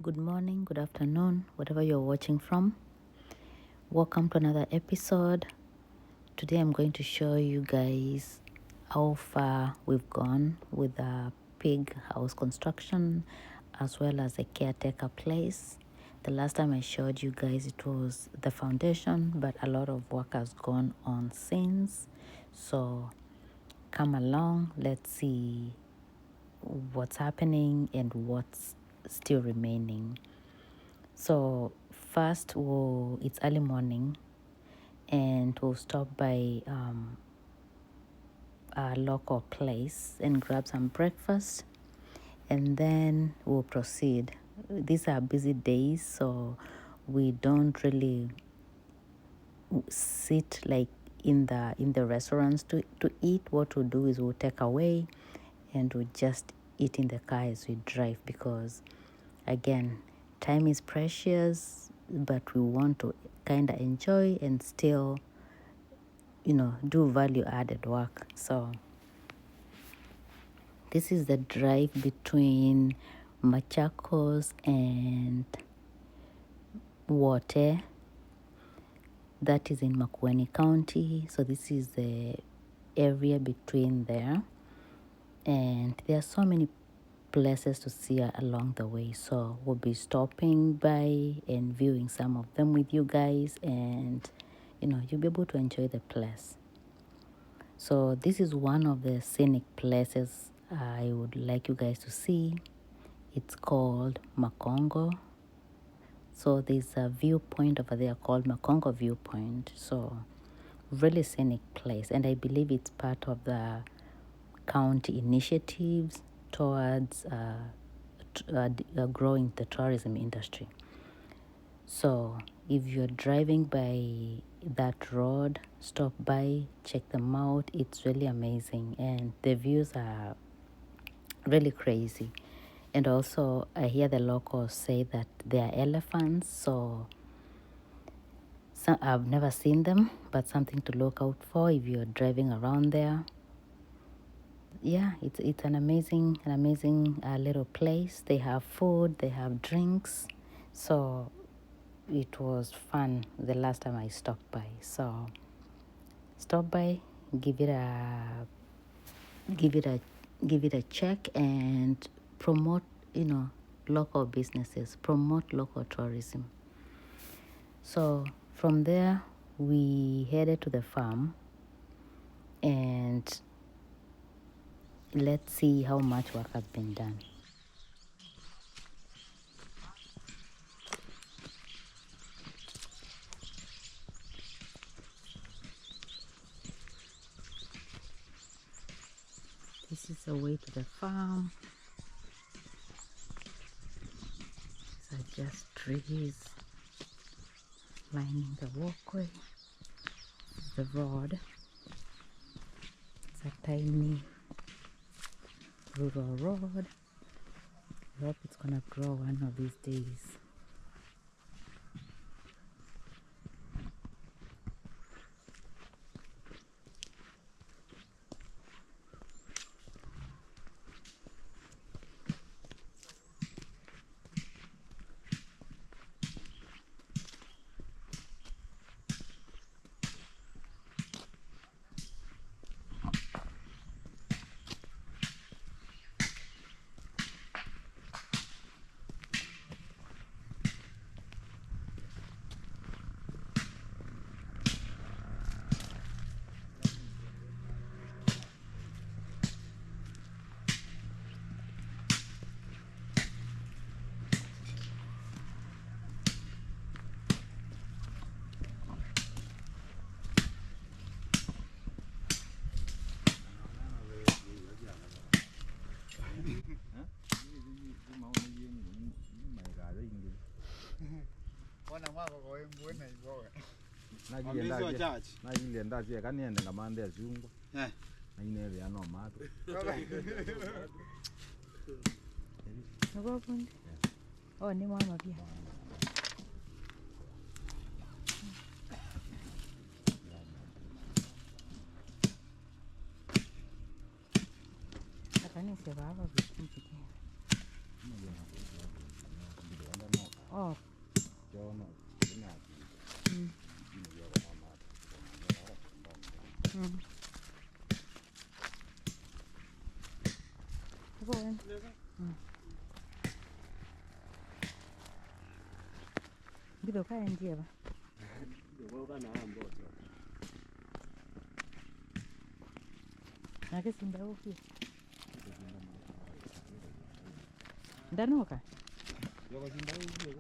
Good morning, good afternoon, whatever you're watching from. Welcome to another episode. Today I'm going to show you guys how far we've gone with the pig house construction as well as the caretaker place. The last time I showed you guys it was the foundation, but a lot of work has gone on since. So come along, let's see what's happening and what's still remaining. So first, it's early morning, and we'll stop by a local place and grab some breakfast, and then we'll proceed. These are busy days, so we don't really sit like in the restaurants to eat. What we'll do is we'll take away, and we'll just eat in the car as we drive because, again, time is precious, but we want to kind of enjoy and still, do value added work. So this is the drive between Machakos and Wote. That is in Makueni County. So this is the area between there. And there are so many places to see along the way. So we'll be stopping by and viewing some of them with you guys, and you'll be able to enjoy the place. So this is one of the scenic places I would like you guys to see. It's called Makongo. So there's a viewpoint over there called Makongo Viewpoint. So really scenic place, and I believe it's part of the county initiatives towards growing the tourism industry. So if you're driving by that road, stop by, check them out. It's really amazing, and the views are really crazy. And also I hear the locals say that they are elephants, so I've never seen them, but something to look out for if you're driving around there. Yeah, it's an amazing little place. They have food, they have drinks. So it was fun the last time I stopped by. So stop by, give it a check, and promote, local businesses, promote local tourism. So from there we headed to the farm, and let's see how much work has been done. This is the way to the farm. These are just trees lining the walkway. This is the road. It's a tiny rural road. I hope it's gonna grow one of these days. Najienda zie kaniende ngamande zungu. Nainele ya no mato. Nabafundi. Oh, ni mama pia. Akani se baba bitumpi. off. Chono ina Mm. ina yo mama. Mm. Go in. Mm. Gido kaya njia ba. Nake simba huko. Ndanuka. Yo simba hiyo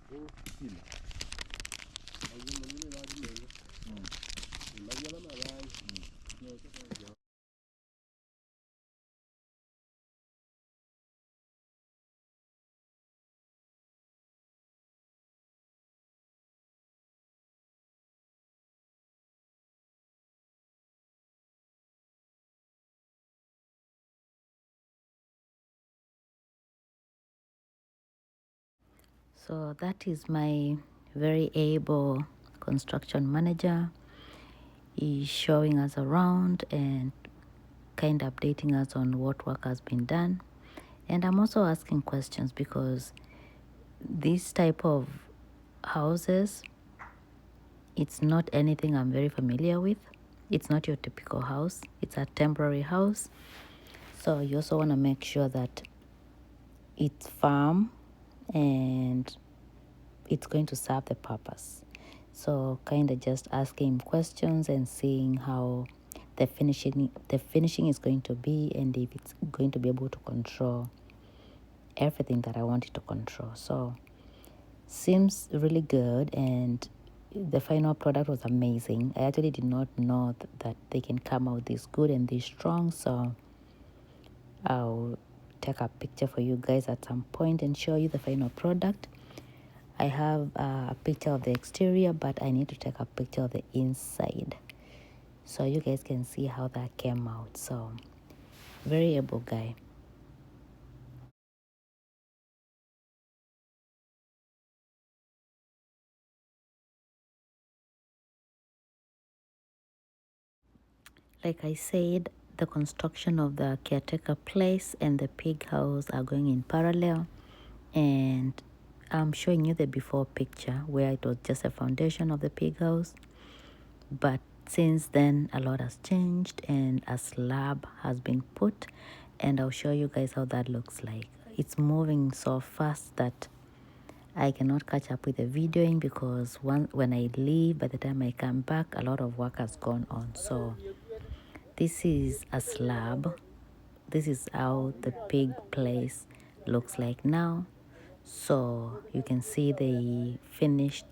ko kila. So that is my very able construction manager. He's showing us around and kind of updating us on what work has been done. And I'm also asking questions because this type of houses, it's not anything I'm very familiar with. It's not your typical house. It's a temporary house. So you also want to make sure that it's firm and it's going to serve the purpose. So kind of just asking questions and seeing how the finishing is going to be, and if it's going to be able to control everything that I want it to control. So seems really good, and the final product was amazing. I actually did not know that they can come out this good and this strong. So I'll take a picture for you guys at some point and show you the final product. I have a picture of the exterior, but I need to take a picture of the inside so you guys can see how that came out. So very able guy. Like I said, the construction of the caretaker place and the pig house are going in parallel, and I'm showing you the before picture where it was just a foundation of the pig house, but since then a lot has changed and a slab has been put, and I'll show you guys how that looks like. It's moving so fast that I cannot catch up with the videoing because when I leave, by the time I come back, a lot of work has gone on. So this is a slab. This is how the pig place looks like now. So you can see they finished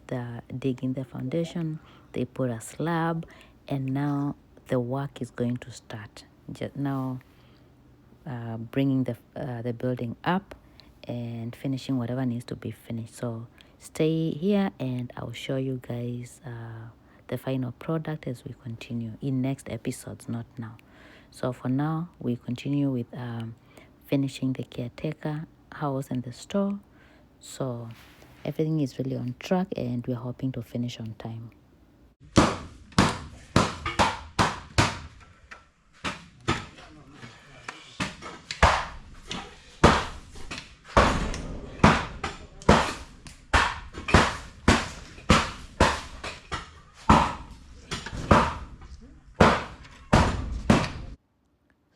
digging the foundation, they put a slab, and now the work is going to start. Just now bringing the building up and finishing whatever needs to be finished. So stay here and I'll show you guys the final product as we continue in next episodes, not now. So for now, we continue with finishing the caretaker house and the store. So everything is really on track and we're hoping to finish on time.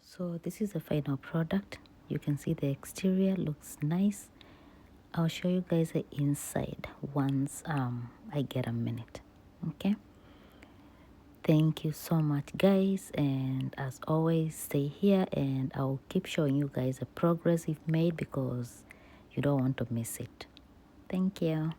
So this is the final product. You can see the exterior looks nice. I'll show you guys the inside once I get a minute. Okay. Thank you so much guys, and as always stay here and I'll keep showing you guys the progress we've made because you don't want to miss it. Thank you.